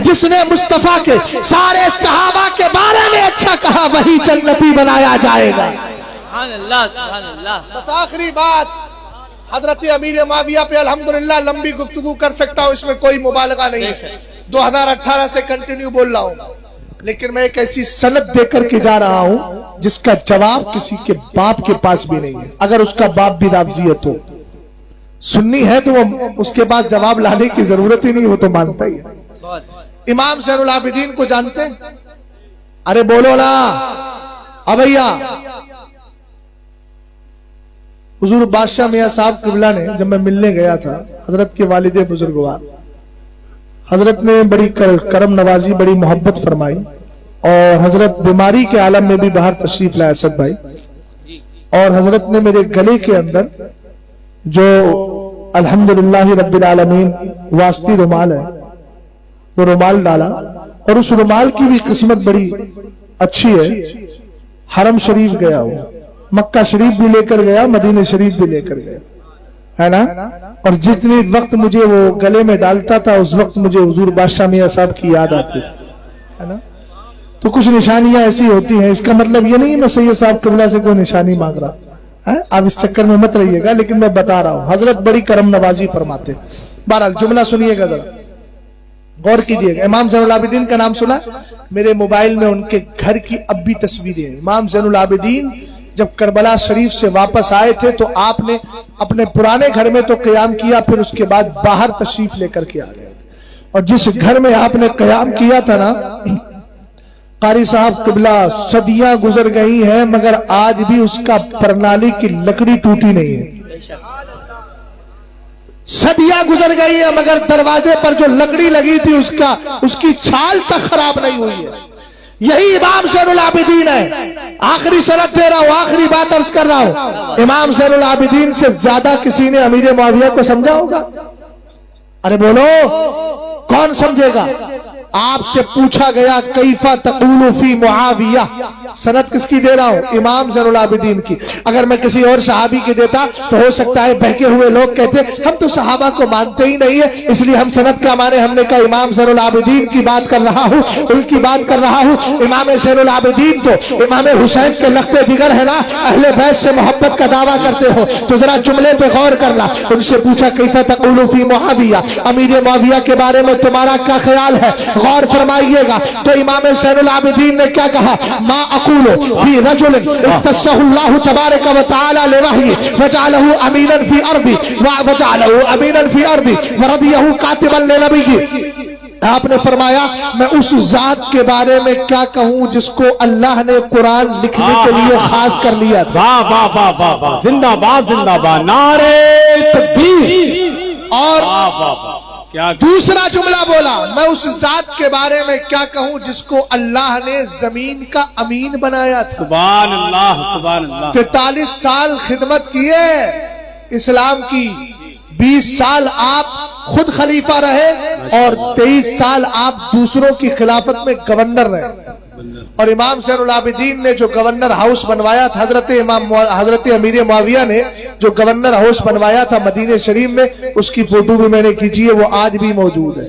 जिसने मुस्तफा के सारे सहाबा के बारे में अच्छा कहा वही जन्नती बनाया जाएगा। सुभान अल्लाह सुभान अल्लाह। बस आखिरी बात, हजरत अमीर माविया पे अल्हम्दुलिल्लाह लंबी गुफ्तगू कर सकता हूं, इसमें कोई मुबालगा नहीं है। 2018 से कंटिन्यू बोल रहा हूं, लेकिन मैं एक ऐसी सनद देकर के जा रहा हूं जिसका जवाब किसी के बाप के पास भी नहीं है। अगर उसका बाप भी राबजियत हो, सुन्नी है, तो वो उसके पास जवाब लाने की जरूरत ही नहीं, वो तो मानता ही है। इमाम ज़ैनुल आबिदीन को जानते हैं? अरे बोलो ना अभैया। हुजूर बादशाह मियां साहब किबला ने, जब मैं मिलने गया था, हजरत के वालिदे बुजुर्गवार, हजरत ने बड़ी करम नवाजी, बड़ी मोहब्बत फरमाई, और हजरत बीमारी के आलम में भी बाहर तशरीफ लाए असद भाई, और हजरत ने मेरे गले के अंदर जो अल्हम्दुलिल्लाह रब्बिल आलमीन वास्ती रुमाल है वो रुमाल डाला, और उस रुमाल की भी किस्मत बड़ी अच्छी है। हरम शरीफ गया हूं, मक्का शरीफ भी लेकर गया, मदीना शरीफ भी लेकर गया, है ना। और जितनी वक्त मुझे वो गले में डालता था उस वक्त मुझे हुजूर बादशाह मियां साहब की याद आती थी, है ना। तो कुछ निशानियां ऐसी होती हैं, इसका मतलब ये नहीं मैं सैयद साहब किबला से कोई निशानी मांग रहा, आप इस चक्कर में मत रहिएगा, लेकिन मैं बता रहा हूं हजरत बड़ी करम नवाजी फरमाते। बहरहाल जुमला सुनिएगा, जरा गौर कीजिएगा। इमाम ज़ैनुल आबिदीन का नाम सुना? मेरे मोबाइल में उनके घर की अब भी तस्वीरें हैं। इमाम ज़ैनुल आबिदीन जब करबला शरीफ से वापस आए थे तो आपने अपने पुराने घर में तो क़याम किया, फिर उसके बाद बाहर तशरीफ लेकर के आ गए। और जिस घर में आपने क़याम किया था ना, कारी साहब किबला, सदियां गुजर गई हैं मगर आज भी उसका प्रणाली की लकड़ी टूटी नहीं है। सदियां गुजर गई है मगर दरवाजे पर जो लकड़ी लगी थी उसकी छाल तक खराब नहीं हुई है। यही इमाम ज़ैनुल आबिदीन है। आखिरी शरत दे रहा हूं, आखिरी बात अर्ज कर रहा हूं, इमाम ज़ैनुल आबिदीन से ज्यादा किसी ने अमीर मुआविया को समझा होगा? अरे बोलो, कौन समझेगा? आपसे पूछा गया कैफा तक़ूलु फी मुआविया, सनद किसकी दे रहा हूं? इमाम ज़ैनुल आबिदीन की। अगर मैं किसी और सहाबी की देता तो हो सकता है बहके हुए लोग कहते हम तो सहाबा को मानते ही नहीं है, इसलिए हम सनद क्या माने। हमने कहा इमाम ज़ैनुल आबिदीन की बात कर रहा हूं, उनकी बात कर रहा हूं। इमाम ज़ैनुल आबिदीन तो इमाम हुसैन के लख्ते दिगर है ना, अहले बैत से मोहब्बत का दावा करते हो तो जरा जुमले पे गौर करना। उनसे पूछा कैफा तक़ूलु फी मुआविया, अमीर मुआविया के बारे में तुम्हारा क्या ख्याल है? गौर फरमाइएगा। तो इमाम ज़ैनुल आबिदीन ने क्या कहा? मा अक़ूलु फी रजुलिन इख्तस्सहुल्लाहु तबारक व तआला लिवहयि वजअलहु अमीनन फी अर्दी वजअलहु अमीनन फी अर्दी वरदियहु कातिबन लिनबिय्यि। आपने फरमाया मैं उस जात के बारे में क्या कहूं जिसको अल्लाह ने कुरान लिखने के लिए खास कर लिया था। वाह वाह वाह वाह वाह, जिंदाबाद जिंदाबाद, नारे तकबीर। और क्या दूसरा जुमला बोला, मैं उस जात के बारे में क्या कहूं जिसको अल्लाह ने जमीन का अमीन बनाया था। सुभान अल्लाह सुभान अल्लाह। 43 साल खिदमत किए इस्लाम की, 20 साल आप खुद खलीफा रहे और 23 साल आप दूसरों की खिलाफत में गवर्नर रहे। और इमाम ज़ैनुल आबिदीन ने जो गवर्नर हाउस बनवाया था, हजरत अमीर मुआविया ने जो गवर्नर हाउस बनवाया था मदीने शरीफ में, उसकी फोटो भी मैंने खींची है, वो आज भी मौजूद है।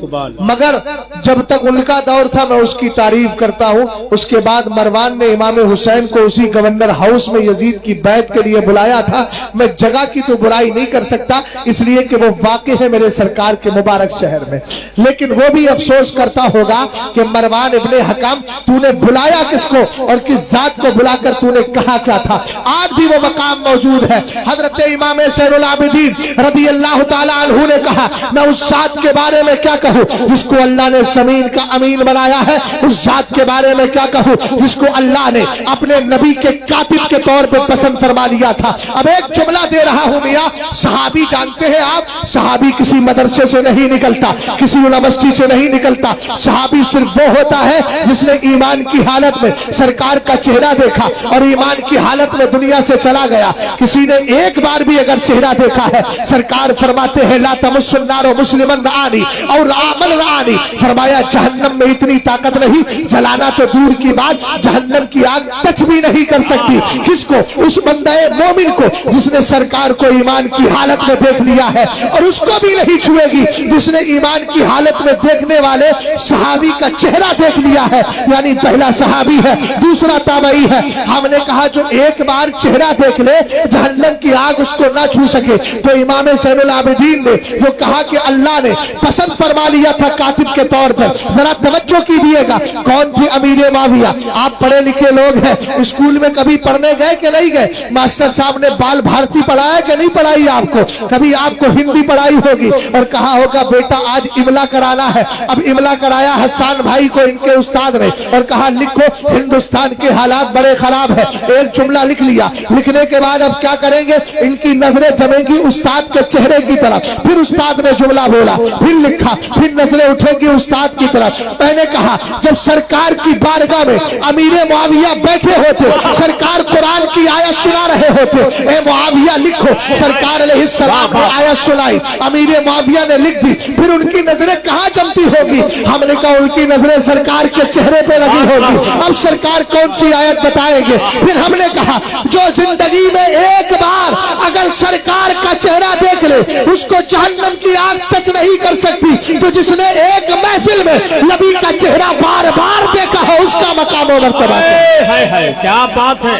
मगर जब तक उनका दौर था मैं उसकी तारीफ करता हूँ। उसके बाद मरवान ने इमाम हुसैन को उसी गवर्नर हाउस में यजीद की बैत के लिए बुलाया था। मैं जगह की तो बुराई नहीं कर सकता इसलिए कि वो वाक़ई है मेरे सरकार के मुबारक शहर में, लेकिन वो भी अफसोस करता होगा कि मरवान इब्ने हकम तूने बुलाया किसको और किस जात को बुलाकर तूने कहा क्या था। आज भी वो मकाम मौजूद है। हजरत इमाम ज़ैनुल आबिदीन रज़ियल्लाहु ताला अन्हु ने कहा मैं उस जात के बारे में क्या कहूं जिसको अल्लाह ने जमीन का अमीन बनाया है, उस जात के बारे में क्या कहूं जिसको अल्लाह ने अपने नबी के कातिब के तौर पे पसंद फरमा लिया था। अब एक जुमला दे रहा हूं मियां, सहाबी जानते हैं आप, सहाबी किसी मदरसे से नहीं निकलता, किसी यूनिवर्सिटी से नहीं निकलता। सहाबी सिर्फ वो होता है जिसने ईमान की हालत में सरकार का चेहरा देखा और ईमान की हालत में दुनिया से चला गया। किसी ने एक बार भी अगर चेहरा देखा है, सरकार फरमाते हैं ला तमस्सुन नारो मुस्लिमन रआनी और आमन रआनी, फरमाया जहन्नम में इतनी ताकत नहीं, जलाना तो दूर की बात जहन्नम की आग टच भी नहीं कर सकती। किसको? उस बंदे मोमिन को जिसने सरकार को ईमान की हालत में देख लिया है, और उसको भी नहीं छुएगी जिसने ईमान की हालत में देखने वाले सहाबी का चेहरा देख लिया है। यानी पहला सहाबी है, दूसरा ताबई है। हमने कहा जो एक बार चेहरा देख ले जहन्नम की आग उसको ना छू सके। तो इमाम ज़ैनुल आबिदीन ने जो कहा कि अल्लाह ने पसंद फरमा लिया था कातिब के तौर पर, जरा तवज्जो कीजिएगा। कौन थे अमीर मुआविया? आप पढ़े लिखे लोग हैं, स्कूल में कभी पढ़ने गए कि नहीं गए? मास्टर साहब ने बाल भारती पढ़ाया कि नहीं पढ़ाई आपको? कभी आपको हिंदी पढ़ाई होगी और कहा होगा बेटा आज इमला कराना है। अब इमला कराया हसन भाई को इनके उस्ताद ने और कहा लिखो हिंदुस्तान के हालात बड़े खराब है। एक जुमला लिख लिया, लिखने के बाद अब क्या करेंगे? इनकी नजरें जमेंगी उस्ताद के चेहरे की तरफ। फिर उस्ताद ने जुमला बोला, फिर लिखा, फिर नजरें उठेंगी उस्ताद की तरफ। मैंने कहा जब सरकार की बारगाह में अमीर मुआविया बैठे होते, सरकार कुरान की आयत सुना रहे होते, ए मुआविया लिखो, सरकार अलैहिस्सलाम ने आयत सुनाई, अमीर मुआविया ने लिख दी, फिर उनकी नजरें कहां जमती होगी? हमने कहा उनकी नजरें सरकार के चेहरे पे लगी होगी। अब सरकार कौन सी आयत बताएंगे? फिर हमने कहा जो जिंदगी में एक बार अगर सरकार का चेहरा देख ले उसको जहन्नम की आग टच नहीं कर सकती, तो जिसने एक महफिल में नबी का चेहरा बार बार देखा है उसका मकाम और मर्तबा है। क्या बात है,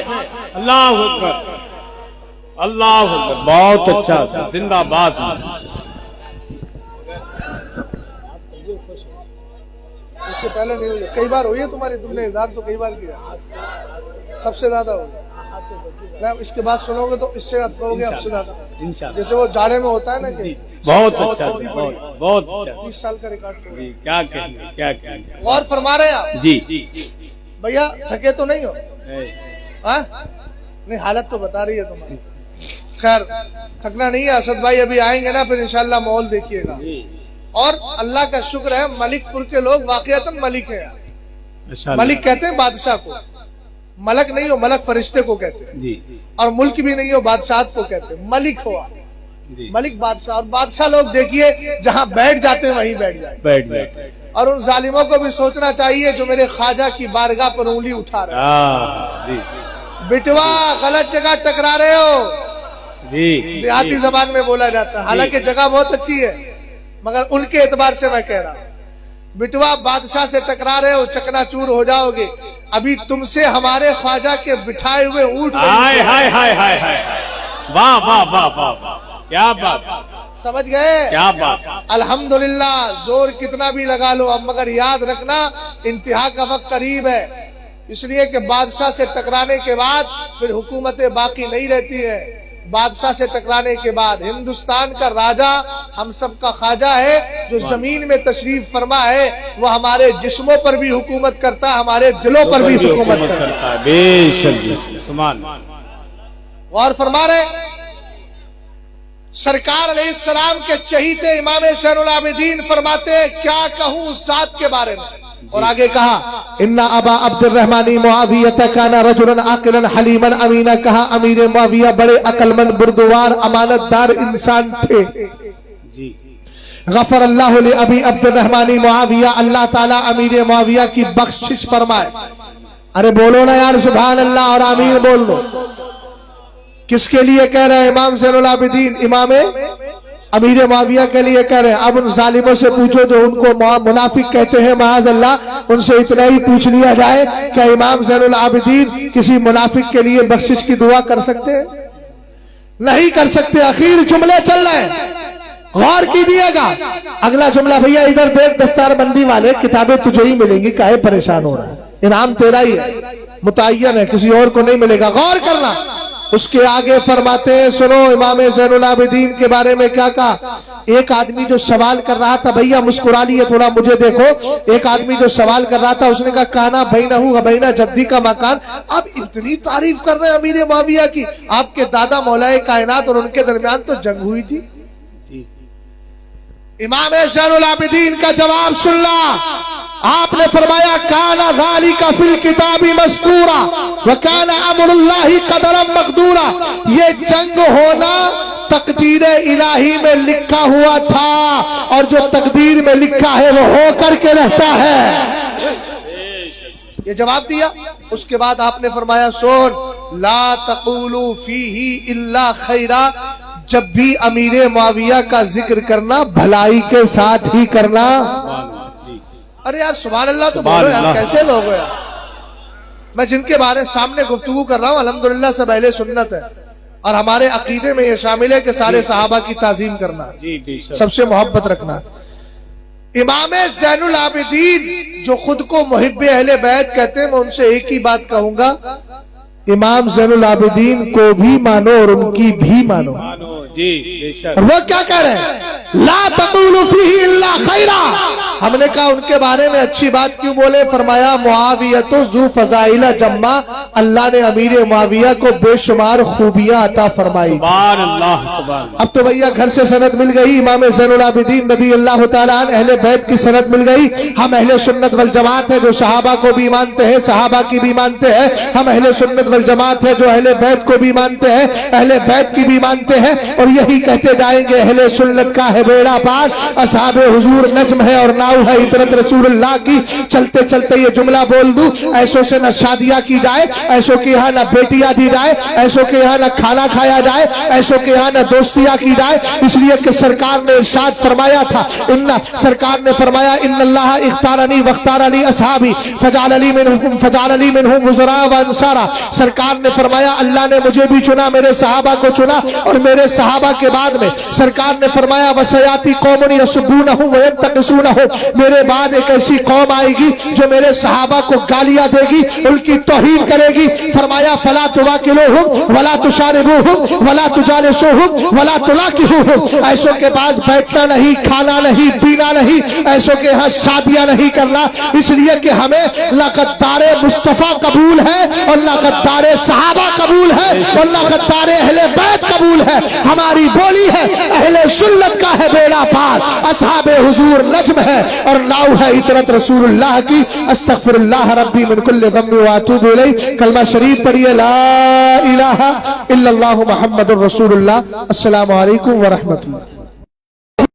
अल्लाह अकबर। اللہ اکبر، بہت اچھا، زندہ باد۔ اس سے پہلے نہیں ہوئی، کئی بار ہوئی ہے تمہاری، تم نے اظہار تو کئی بار کیا، سب سے زیادہ ہوگا۔ اس کے بعد سنو گے تو اس سے اب کہو گے اب سے زیادہ، جیسے وہ جاڑے میں ہوتا ہے نا کہ بہت اچھا، بہت اچھا، 30 سال کا ریکارڈ توڑا۔ کیا کہیں گے، کیا کہیں گے۔ غور فرما رہے ہیں آپ جی بھیا، تھکے تو نہیں ہو؟ ہاں نہیں، حالت تو بتا رہی ہے تمہاری۔ خیر تھکنا نہیں ہے، اسد بھائی ابھی آئیں گے نا، پھر انشاءاللہ ماحول دیکھیے گا۔ اور اللہ کا شکر ہے ملک پور کے لوگ واقعتاً ملک ہیں۔ ملک کہتے ہیں بادشاہ کو، ملک نہیں ہو، ملک فرشتے کو کہتے ہیں جی، اور ملک بھی نہیں ہو، بادشاہت کو کہتے ہیں، ملک ہوا، ملک بادشاہ۔ اور بادشاہ لوگ دیکھیے جہاں بیٹھ جاتے ہیں وہیں بیٹھ جائیں، بیٹھ جائے۔ اور ان ظالموں کو بھی سوچنا چاہیے جو میرے خواجہ کی بارگاہ پر انگلی اٹھا رہے ہیں۔ جی بٹوا غلط جگہ ٹکرا رہے ہو، جی، دیہاتی زبان میں بولا جاتا ہے، حالانکہ جگہ بہت اچھی ہے مگر ان کے اعتبار سے میں کہہ رہا ہوں، بٹوا بادشاہ سے ٹکرا رہے ہو، چکنا چور ہو جاؤ گے۔ ابھی تم سے ہمارے خواجہ کے بٹھائے ہوئے اونٹ ہائے ہائے ہائے ہائے ہائے، واہ واہ واہ واہ واہ، کیا بات، سمجھ گئے؟ کیا بات۔ الحمدللہ، زور کتنا بھی لگا لو اب، مگر یاد رکھنا انتہا کا وقت قریب ہے، اس لیے کہ بادشاہ سے ٹکرانے کے بعد پھر حکومتیں باقی نہیں رہتی ہیں۔ بادشاہ سے ٹکرانے کے بعد ہندوستان کا راجہ ہم سب کا خواجہ ہے، جو زمین میں تشریف فرما ہے، وہ ہمارے جسموں پر بھی حکومت کرتا ہے، ہمارے دلوں پر بھی حکومت کرتا ہے۔ بے شک، سبحان اللہ۔ غور فرما رہے سرکار علیہ السلام کے چہیتے امام زین العابدین فرماتے ہیں کیا کہوں اس ذات کے بارے میں، اور آگے کہا ان ابا عبد الرحمن معاویہ کان رجلا عاقلا حلیما امینا، کہا امیر معاویہ بڑے عقل مند، بردوار، امانت دار انسان تھے۔ جی، غفر اللہ لابی عبد الرحمن معاویہ، اللہ تعالیٰ امیر معاویہ کی بخشش فرمائے۔ ارے بولو نا یار سبحان اللہ اور آمین بول دو۔ کس کے لیے کہہ رہے ہیں؟ امام زین العابدین، امام امیر معاویہ کے لیے کہہ رہے ہیں۔ اب ان ظالموں سے پوچھو جو ان کو منافق کہتے ہیں، معاذ اللہ، ان سے اتنا ہی پوچھ لیا جائے کہ امام زین العابدین کسی منافق کے لیے بخشش کی دعا کر سکتے ہیں؟ نہیں کر سکتے۔ اخیر جملے چل رہے ہیں، غور کیجیے گا۔ اگلا جملہ بھیا ادھر دیکھ، دستار بندی والے، کتابیں تجھے ہی ملیں گی، کاہے پریشان ہو رہا ہے؟ انعام تیرا ہی ہے، متعین ہے، کسی اور کو نہیں ملے گا، غور کرنا۔ اس کے آگے فرماتے ہیں سنو امام زین العابدین کے بارے میں کیا کہا۔ ایک آدمی جو سوال کر رہا تھا، بھیا مسکرا لیے تھوڑا مجھے دیکھو، ایک آدمی جو سوال کر رہا تھا اس نے کہا کانا بینہ و بینہ جدی کا مکان۔ اب اتنی تعریف کر رہے ہیں امیر معاویہ کی، آپ کے دادا مولا کائنات اور ان کے درمیان تو جنگ ہوئی تھی۔ امام زین العابدین کا جواب سن لا، آپ نے فرمایا کانا ذالک فی الکتاب مستورا وکانا امر اللہ قدرا مقدورا، یہ جنگ ہونا تقدیر الہی میں لکھا ہوا تھا، اور جو تقدیر میں لکھا ہے وہ ہو کر کے رہتا ہے۔ یہ جواب دیا۔ اس کے بعد آپ نے فرمایا سن لا تقولوا فیہ الا خیرا، جب بھی امیر معاویہ کا ذکر کرنا بھلائی کے ساتھ ہی کرنا۔ ارے یار سبحان اللہ تو بولو یار، کیسے لوگ ہو یار؟ میں جن کے بارے سامنے گفتگو کر رہا ہوں الحمدللہ سب اہل سنت ہے، اور ہمارے عقیدے میں یہ شامل ہے کہ سارے صحابہ کی تعظیم کرنا، سب سے محبت رکھنا۔ امام زین العابدین جو خود کو محب اہل بیت کہتے ہیں، میں ان سے ایک ہی بات کہوں گا، امام زین العابدین کو بھی مانو اور ان کی بھی مانو۔ اور وہ کیا کہہ رہے ہیں؟ لا تقولوا فیہ الا خیرا۔ ہم نے کہا ان کے بارے میں اچھی بات کیوں بولے؟ فرمایا معاویۃ ذو فضائل جمہ، اللہ نے امیر معاویہ کو بے شمار خوبیاں عطا فرمائی۔ سبحان اللہ، سبحان اللہ۔ اب تو بھیا گھر سے سند مل گئی، امام زین العابدین رضی اللہ تعالیٰ عنہ اہل بیت کی سند مل گئی۔ ہم اہل سنت والجماعت ہیں جو صحابہ کو بھی مانتے ہیں، صحابہ کی بھی مانتے ہیں۔ ہم اہل سنت والجماعت ہیں جو اہل بیت کو بھی مانتے ہیں، اہل بیت کی بھی مانتے ہیں، اور یہی کہتے جائیں گے اہل سنت کا ہے بیڑا پار، اصحاب حضور نجم ہے اور नाउ है इतरत रसूलुल्लाह की। चलते चलते ये जुमला बोल दूं, ऐसों से न शादियां की जाए, ऐसों के यहाँ न बेटियां दी जाए, ऐसों के यहाँ न खाना खाया जाए, ऐसों के यहाँ न दोस्तियां की जाए, इसलिए कि सरकार ने इरशाद फरमाया था, सरकार ने फरमाया इन्नल्लाह इख्तारनी वख्तारनी असहाबी फजालनी मिनहुम वज़रा व अंसारा। सरकार ने फरमाया अल्लाह ने मुझे भी चुना, मेरे सहाबा को चुना, और मेरे सहाबा के बाद में सरकार ने फरमाया वसयाती कौमुन यसुब्बूनहु व यंतक़िसूनहु, मेरे बाद एक ऐसी कौम आएगी जो मेरे सहाबा को गालियां देगी, उनकी तौहीन करेगी। फरमाया फला तुवाकिलुहुम वला तुशारिबुहुम वला तुजालिसुहुम वला तुलाकिहुहुम, ऐसों के पास बैठना नहीं, खाना नहीं, पीना नहीं, ऐसों के यहाँ शादियां नहीं करना, इसलिए कि हमें लक़द्दारे मुस्तफा कबूल है और लक़द्दारे सहाबा कबूल है और लक़द्दारे अहले बैत कबूल है। हमारी बोली है अहले सुन्नत का है बेड़ा पार, असहाबे हुजूर नज्म है और नाउ है इतरत रसूलुल्लाह की। अस्तगफिरुल्लाह रब्बी मिन कुल्लि ज़म्बि व अतूबु इलैह। कलमा शरीफ पढ़िए ला इलाहा इल्लल्लाहु मुहम्मदुर रसूलुल्लाह। अस्सलामु अलैकुम व रहमतुल्लाह।